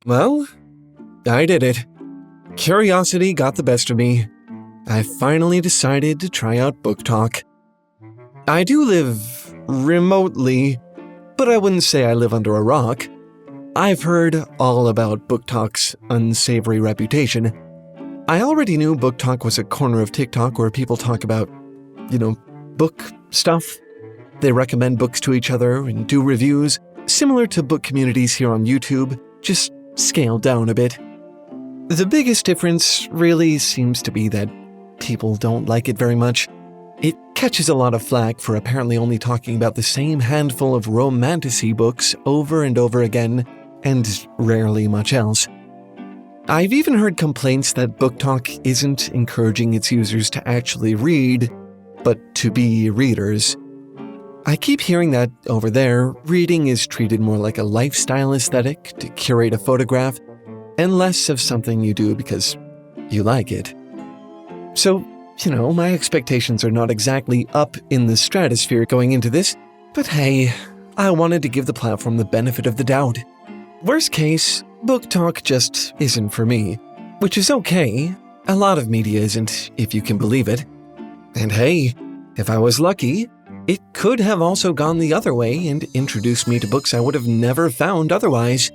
Well, I did it. Curiosity got the best of me. I finally decided to try out Booktok. I do live remotely, but I wouldn't say I live under a rock. I've heard all about Booktok's unsavory reputation. I already knew Booktok was a corner of TikTok where people talk about, book stuff. They recommend books to each other and do reviews, similar to book communities here on YouTube, just scaled down a bit. The biggest difference really seems to be that people don't like it very much. It catches a lot of flack for apparently only talking about the same handful of romantasy books over and over again, and rarely much else. I've even heard complaints that Booktok isn't encouraging its users to actually read, but to be readers. I keep hearing that over there, reading is treated more like a lifestyle aesthetic to curate a photograph, and less of something you do because you like it. So, my expectations are not exactly up in the stratosphere going into this, but hey, I wanted to give the platform the benefit of the doubt. Worst case, Booktok just isn't for me, which is okay. A lot of media isn't, if you can believe it. And hey, if I was lucky, it could have also gone the other way and introduced me to books I would have never found otherwise.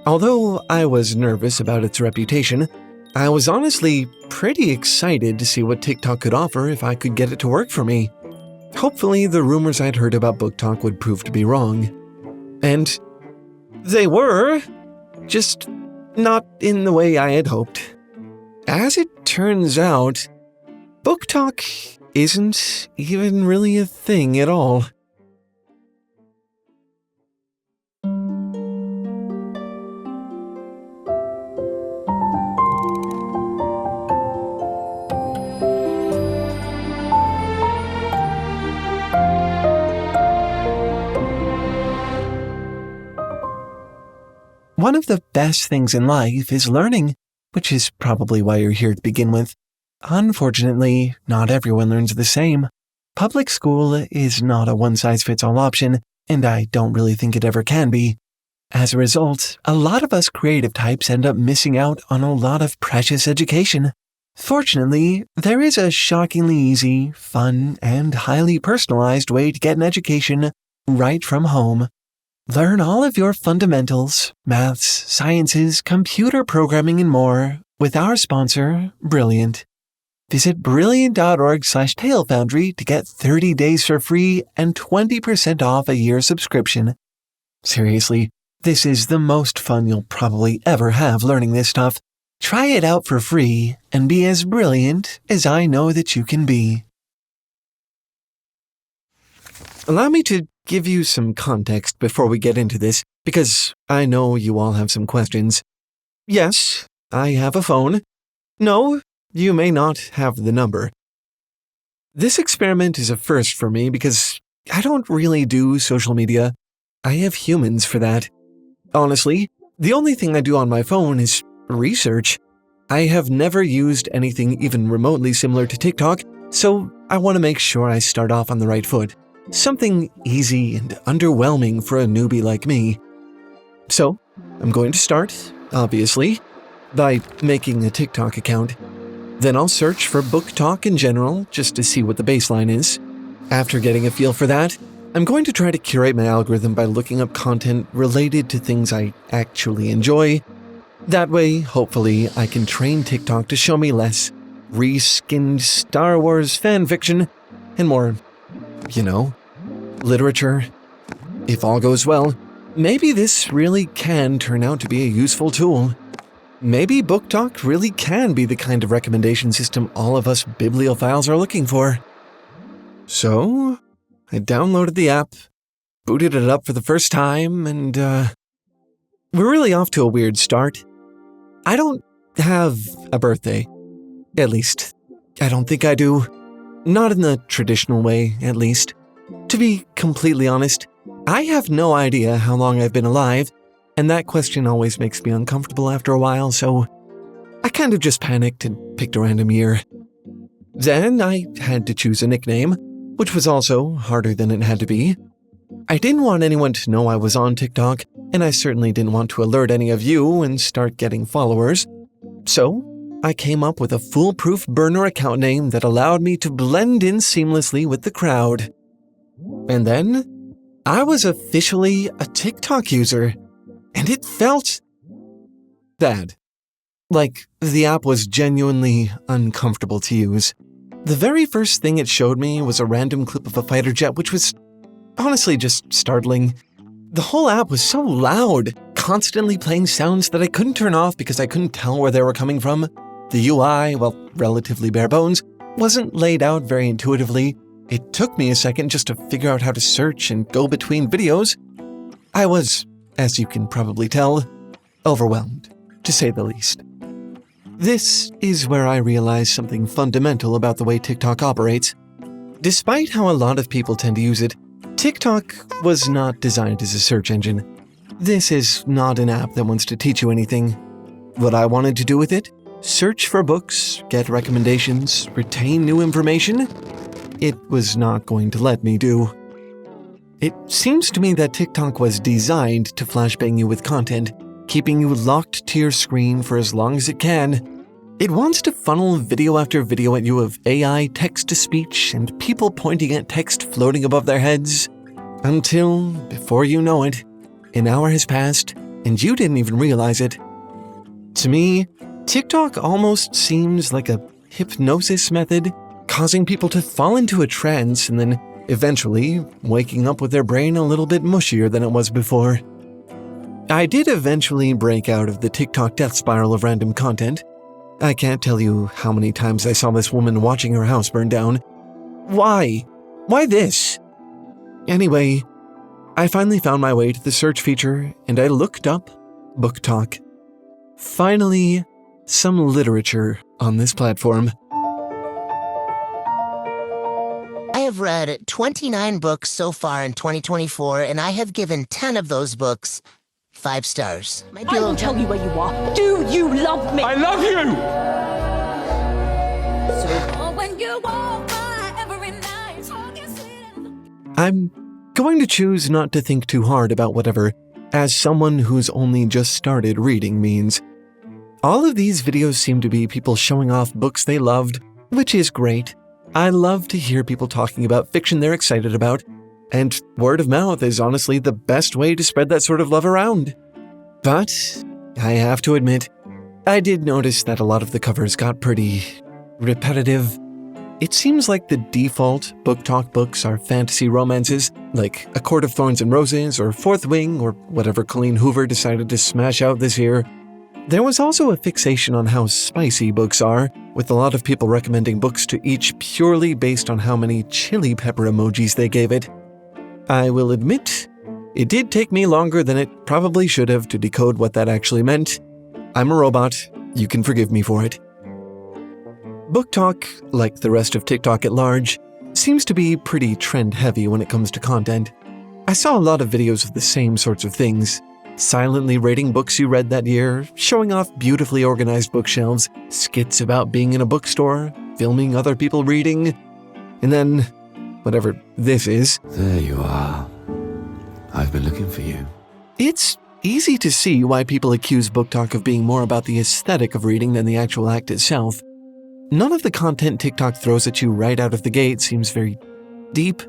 Although I was nervous about its reputation, I was honestly pretty excited to see what TikTok could offer if I could get it to work for me. Hopefully, the rumors I'd heard about Booktok would prove to be wrong. And they were, just not in the way I had hoped. As it turns out, Booktok isn't even really a thing at all. One of the best things in life is learning, which is probably why you're here to begin with. Unfortunately, not everyone learns the same. Public school is not a one-size-fits-all option, and I don't really think it ever can be. As a result, a lot of us creative types end up missing out on a lot of precious education. Fortunately, there is a shockingly easy, fun, and highly personalized way to get an education right from home. Learn all of your fundamentals, maths, sciences, computer programming, and more with our sponsor, Brilliant. Visit brilliant.org/TaleFoundry to get 30 days for free and 20% off a year subscription. Seriously, this is the most fun you'll probably ever have learning this stuff. Try it out for free and be as brilliant as I know that you can be. Allow me to give you some context before we get into this, because I know you all have some questions. Yes, I have a phone. No, you may not have the number. This experiment is a first for me because I don't really do social media. I have humans for that. Honestly, the only thing I do on my phone is research. I have never used anything even remotely similar to TikTok, so I want to make sure I start off on the right foot. Something easy and underwhelming for a newbie like me. So, I'm going to start, obviously, by making a TikTok account. Then I'll search for Booktok in general, just to see what the baseline is. After getting a feel for that, I'm going to try to curate my algorithm by looking up content related to things I actually enjoy. That way, hopefully, I can train TikTok to show me less reskinned Star Wars fanfiction and more, literature. If all goes well, maybe this really can turn out to be a useful tool. Maybe Booktok really can be the kind of recommendation system all of us bibliophiles are looking for. So, I downloaded the app, booted it up for the first time, and we're really off to a weird start. I don't have a birthday. At least, I don't think I do. Not in the traditional way, at least. To be completely honest, I have no idea how long I've been alive, and that question always makes me uncomfortable after a while, so I kind of just panicked and picked a random year. Then I had to choose a nickname, which was also harder than it had to be. I didn't want anyone to know I was on TikTok, and I certainly didn't want to alert any of you and start getting followers. So, I came up with a foolproof burner account name that allowed me to blend in seamlessly with the crowd. And then, I was officially a TikTok user, and it felt bad. Like, the app was genuinely uncomfortable to use. The very first thing it showed me was a random clip of a fighter jet, which was honestly just startling. The whole app was so loud, constantly playing sounds that I couldn't turn off because I couldn't tell where they were coming from. The UI, well, relatively bare bones, wasn't laid out very intuitively. It took me a second just to figure out how to search and go between videos. I was, as you can probably tell, overwhelmed, to say the least. This is where I realized something fundamental about the way TikTok operates. Despite how a lot of people tend to use it, TikTok was not designed as a search engine. This is not an app that wants to teach you anything. What I wanted to do with it? Search for books, get recommendations, retain new information? It was not going to let me do. It seems to me that TikTok was designed to flashbang you with content, keeping you locked to your screen for as long as it can. It wants to funnel video after video at you of AI text-to-speech and people pointing at text floating above their heads, until, before you know it, an hour has passed and you didn't even realize it. To me, TikTok almost seems like a hypnosis method, causing people to fall into a trance and then eventually waking up with their brain a little bit mushier than it was before. I did eventually break out of the TikTok death spiral of random content. I can't tell you how many times I saw this woman watching her house burn down. Why? Why this? Anyway, I finally found my way to the search feature and I looked up Booktok. Finally, some literature on this platform. I have read 29 books so far in 2024, and I have given 10 of those books 5 stars. I will tell you where you are. Do you love me? I love you! I'm going to choose not to think too hard about whatever, as someone who's only just started reading means. All of these videos seem to be people showing off books they loved, which is great. I love to hear people talking about fiction they're excited about, and word of mouth is honestly the best way to spread that sort of love around. But I have to admit, I did notice that a lot of the covers got pretty repetitive. It seems like the default Booktok books are fantasy romances, like A Court of Thorns and Roses or Fourth Wing or whatever Colleen Hoover decided to smash out this year. There was also a fixation on how spicy books are, with a lot of people recommending books to each purely based on how many chili pepper emojis they gave it. I will admit, it did take me longer than it probably should have to decode what that actually meant. I'm a robot, you can forgive me for it. Booktok, like the rest of TikTok at large, seems to be pretty trend-heavy when it comes to content. I saw a lot of videos of the same sorts of things, silently rating books you read that year, showing off beautifully organized bookshelves, skits about being in a bookstore, filming other people reading, and then, whatever this is. There you are. I've been looking for you. It's easy to see why people accuse Booktok of being more about the aesthetic of reading than the actual act itself. None of the content TikTok throws at you right out of the gate seems very deep.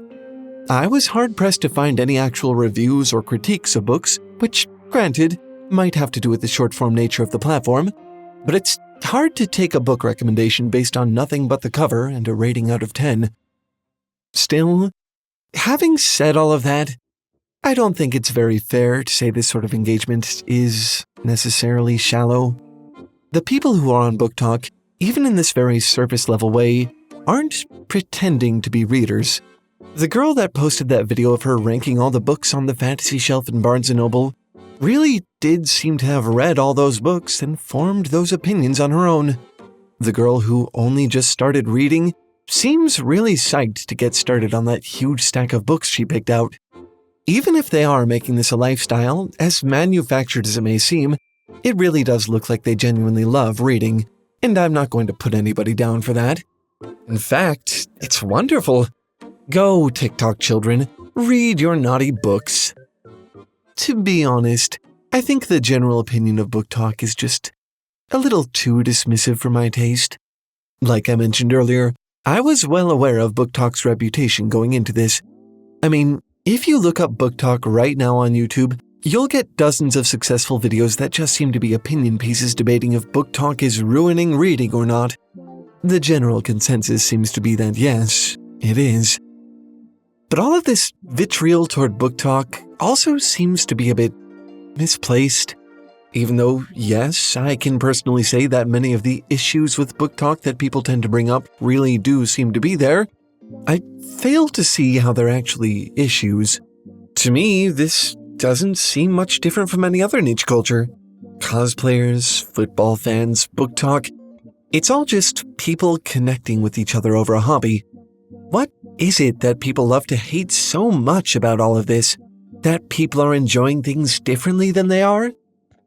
I was hard-pressed to find any actual reviews or critiques of books, which, granted, might have to do with the short-form nature of the platform, but it's hard to take a book recommendation based on nothing but the cover and a rating out of 10. Still, having said all of that, I don't think it's very fair to say this sort of engagement is necessarily shallow. The people who are on Booktok, even in this very surface-level way, aren't pretending to be readers. The girl that posted that video of her ranking all the books on the fantasy shelf in Barnes & Noble really did seem to have read all those books and formed those opinions on her own. The girl who only just started reading seems really psyched to get started on that huge stack of books she picked out. Even if they are making this a lifestyle, as manufactured as it may seem, it really does look like they genuinely love reading, and I'm not going to put anybody down for that. In fact, it's wonderful. Go, TikTok children, read your naughty books. to be honest, I think the general opinion of Booktok is just a little too dismissive for my taste. Like I mentioned earlier, I was well aware of Booktok's reputation going into this. I mean, if you look up Booktok right now on YouTube, you'll get dozens of successful videos that just seem to be opinion pieces debating if Booktok is ruining reading or not. The general consensus seems to be that yes, it is. But all of this vitriol toward Booktok also seems to be a bit misplaced. Even though, yes, I can personally say that many of the issues with Booktok that people tend to bring up really do seem to be there, I fail to see how they're actually issues. To me, this doesn't seem much different from any other niche culture. Cosplayers, football fans, Booktok, it's all just people connecting with each other over a hobby. What is it that people love to hate so much about all of this? That people are enjoying things differently than they are?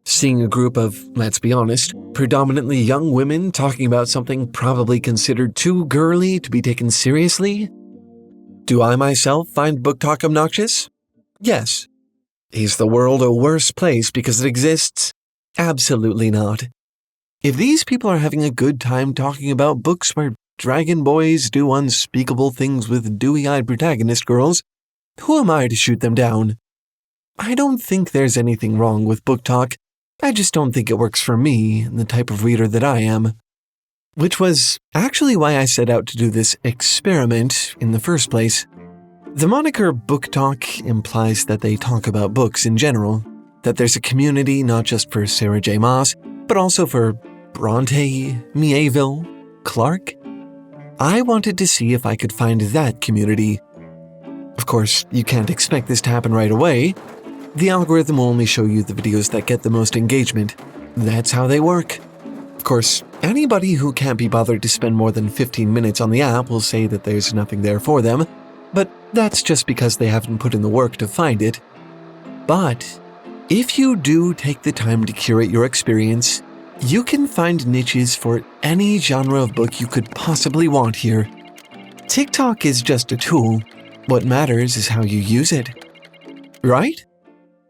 Seeing a group of, let's be honest, predominantly young women talking about something probably considered too girly to be taken seriously? Do I myself find Booktok obnoxious? Yes. Is the world a worse place because it exists? Absolutely not. If these people are having a good time talking about books where dragon boys do unspeakable things with dewy-eyed protagonist girls, who am I to shoot them down? I don't think there's anything wrong with Booktok. I just don't think it works for me and the type of reader that I am. Which was actually why I set out to do this experiment in the first place. The moniker Booktok implies that they talk about books in general, that there's a community not just for Sarah J. Maas, but also for Bronte, Mieville, Clark. I wanted to see if I could find that community. Of course, you can't expect this to happen right away. The algorithm will only show you the videos that get the most engagement. That's how they work. Of course, anybody who can't be bothered to spend more than 15 minutes on the app will say that there's nothing there for them, but that's just because they haven't put in the work to find it. But if you do take the time to curate your experience, you can find niches for any genre of book you could possibly want here. TikTok is just a tool. What matters is how you use it. Right?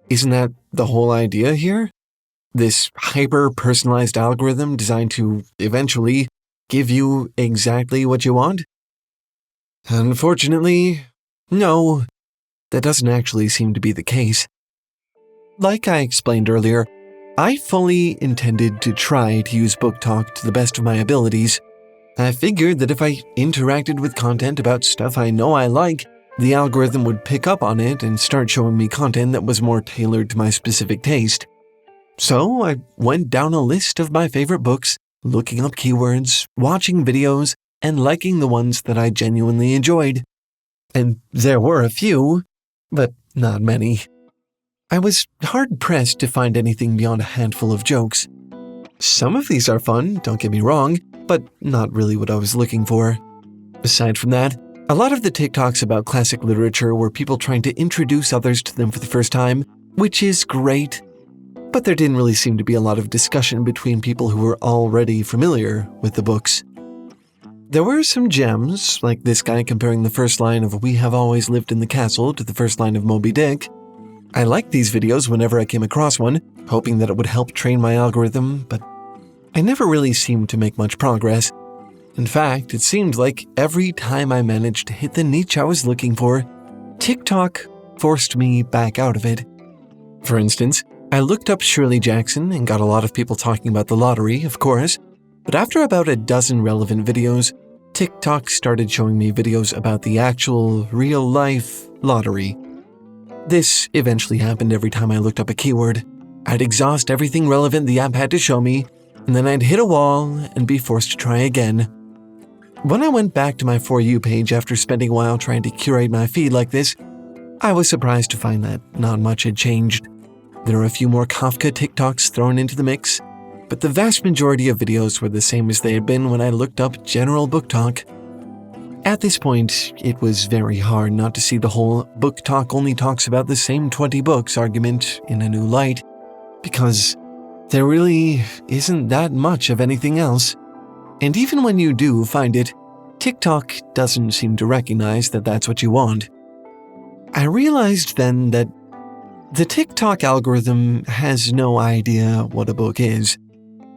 Isn't that the whole idea here? This hyper-personalized algorithm designed to, eventually, give you exactly what you want? Unfortunately, no. That doesn't actually seem to be the case. Like I explained earlier, I fully intended to try to use Booktok to the best of my abilities. I figured that if I interacted with content about stuff I know I like, the algorithm would pick up on it and start showing me content that was more tailored to my specific taste. So I went down a list of my favorite books, looking up keywords, watching videos, and liking the ones that I genuinely enjoyed. And there were a few, but not many. I was hard-pressed to find anything beyond a handful of jokes. Some of these are fun, don't get me wrong, but not really what I was looking for. Aside from that, a lot of the TikToks about classic literature were people trying to introduce others to them for the first time, which is great. But there didn't really seem to be a lot of discussion between people who were already familiar with the books. There were some gems, like this guy comparing the first line of "We Have Always Lived in the Castle" to the first line of Moby Dick. I liked these videos whenever I came across one, hoping that it would help train my algorithm, but I never really seemed to make much progress. In fact, it seemed like every time I managed to hit the niche I was looking for, TikTok forced me back out of it. For instance, I looked up Shirley Jackson and got a lot of people talking about the lottery, of course, but after about a dozen relevant videos, TikTok started showing me videos about the actual, real-life lottery. This eventually happened every time I looked up a keyword. I'd exhaust everything relevant the app had to show me, and then I'd hit a wall and be forced to try again. When I went back to my For You page after spending a while trying to curate my feed like this, I was surprised to find that not much had changed. There were a few more Kafka TikToks thrown into the mix, but the vast majority of videos were the same as they had been when I looked up general Booktok. At this point, it was very hard not to see the whole Booktok only talks about the same 20 books argument in a new light, because there really isn't that much of anything else. And even when you do find it, TikTok doesn't seem to recognize that that's what you want. I realized then that The TikTok algorithm has no idea what a book is.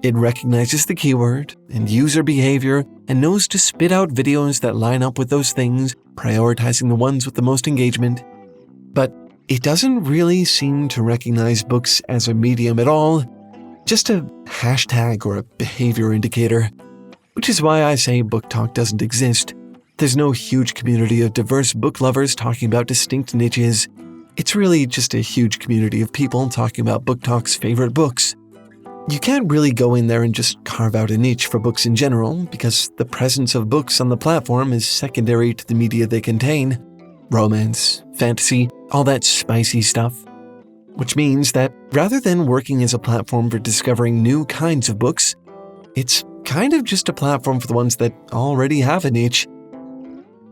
It recognizes the keyword and user behavior and knows to spit out videos that line up with those things, prioritizing the ones with the most engagement. But it doesn't really seem to recognize books as a medium at all, just a hashtag or a behavior indicator. Which is why I say Booktok doesn't exist. There's no huge community of diverse book lovers talking about distinct niches. It's really just a huge community of people talking about Booktok's favorite books. You can't really go in there and just carve out a niche for books in general, because the presence of books on the platform is secondary to the media they contain. Romance, fantasy, all that spicy stuff. Which means that rather than working as a platform for discovering new kinds of books, it's kind of just a platform for the ones that already have a niche.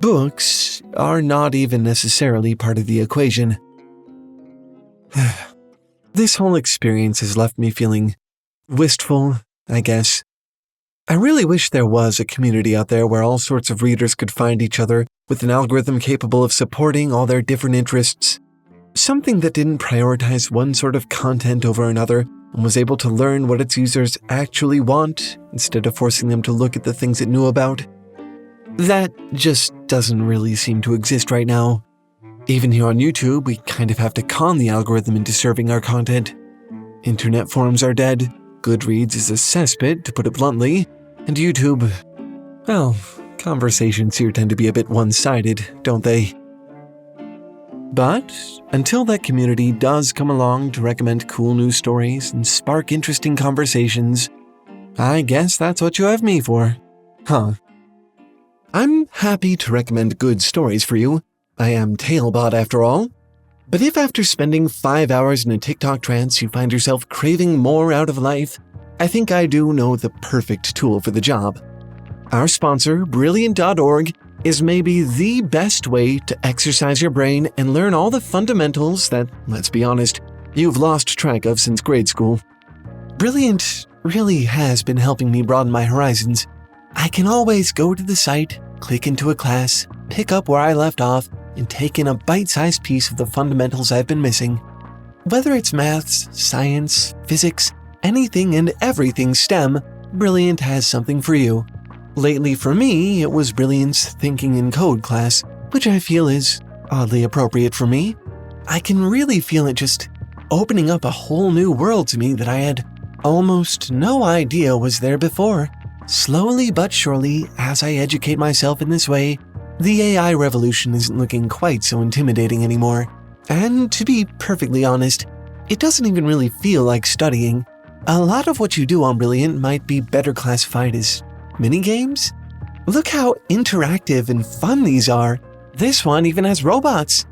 Books are not even necessarily part of the equation. This whole experience has left me feeling wistful, I guess. I really wish there was a community out there where all sorts of readers could find each other with an algorithm capable of supporting all their different interests. Something that didn't prioritize one sort of content over another and was able to learn what its users actually want instead of forcing them to look at the things it knew about. That just doesn't really seem to exist right now. Even here on YouTube, we kind of have to con the algorithm into serving our content. Internet forums are dead, Goodreads is a cesspit, to put it bluntly, and YouTube, well, conversations here tend to be a bit one-sided, don't they? But until that community does come along to recommend cool news stories and spark interesting conversations, I guess that's what you have me for. Huh. I'm happy to recommend good stories for you. I am Talebot after all. But if after spending 5 hours in a TikTok trance you find yourself craving more out of life, I think I do know the perfect tool for the job. Our sponsor, Brilliant.org, is maybe the best way to exercise your brain and learn all the fundamentals that, let's be honest, you've lost track of since grade school. Brilliant really has been helping me broaden my horizons. I can always go to the site, click into a class, pick up where I left off, and take in a bite-sized piece of the fundamentals I've been missing. Whether it's maths, science, physics, anything and everything STEM, Brilliant has something for you. Lately for me, it was Brilliant's Thinking in Code class, which I feel is oddly appropriate for me. I can really feel it just opening up a whole new world to me that I had almost no idea was there before. Slowly but surely, as I educate myself in this way, the AI revolution isn't looking quite so intimidating anymore. And to be perfectly honest, it doesn't even really feel like studying. A lot of what you do on Brilliant might be better classified as minigames? Look how interactive and fun these are. This one even has robots.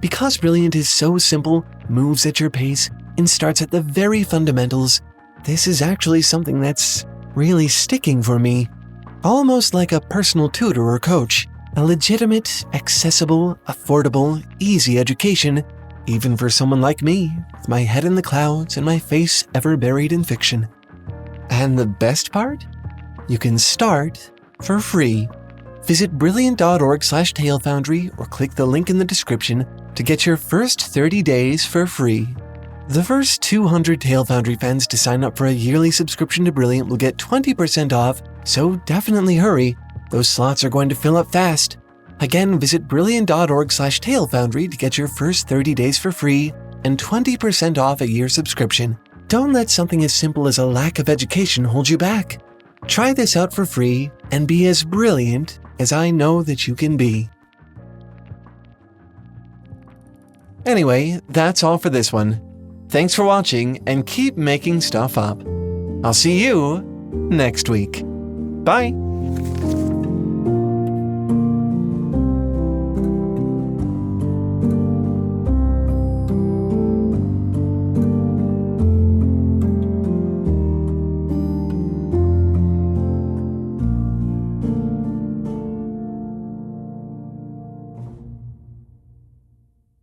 Because Brilliant is so simple, moves at your pace, and starts at the very fundamentals, this is actually something that's really sticking for me. Almost like a personal tutor or coach. A legitimate, accessible, affordable, easy education, even for someone like me, with my head in the clouds and my face ever buried in fiction. And the best part? You can start for free. Visit brilliant.org/TaleFoundry or click the link in the description to get your first 30 days for free. The first 200 TaleFoundry fans to sign up for a yearly subscription to Brilliant will get 20% off, so definitely hurry. Those slots are going to fill up fast. Again, visit brilliant.org/TaleFoundry to get your first 30 days for free and 20% off a year subscription. Don't let something as simple as a lack of education hold you back. Try this out for free and be as brilliant as I know that you can be. Anyway, that's all for this one. Thanks for watching and keep making stuff up. I'll see you next week. Bye!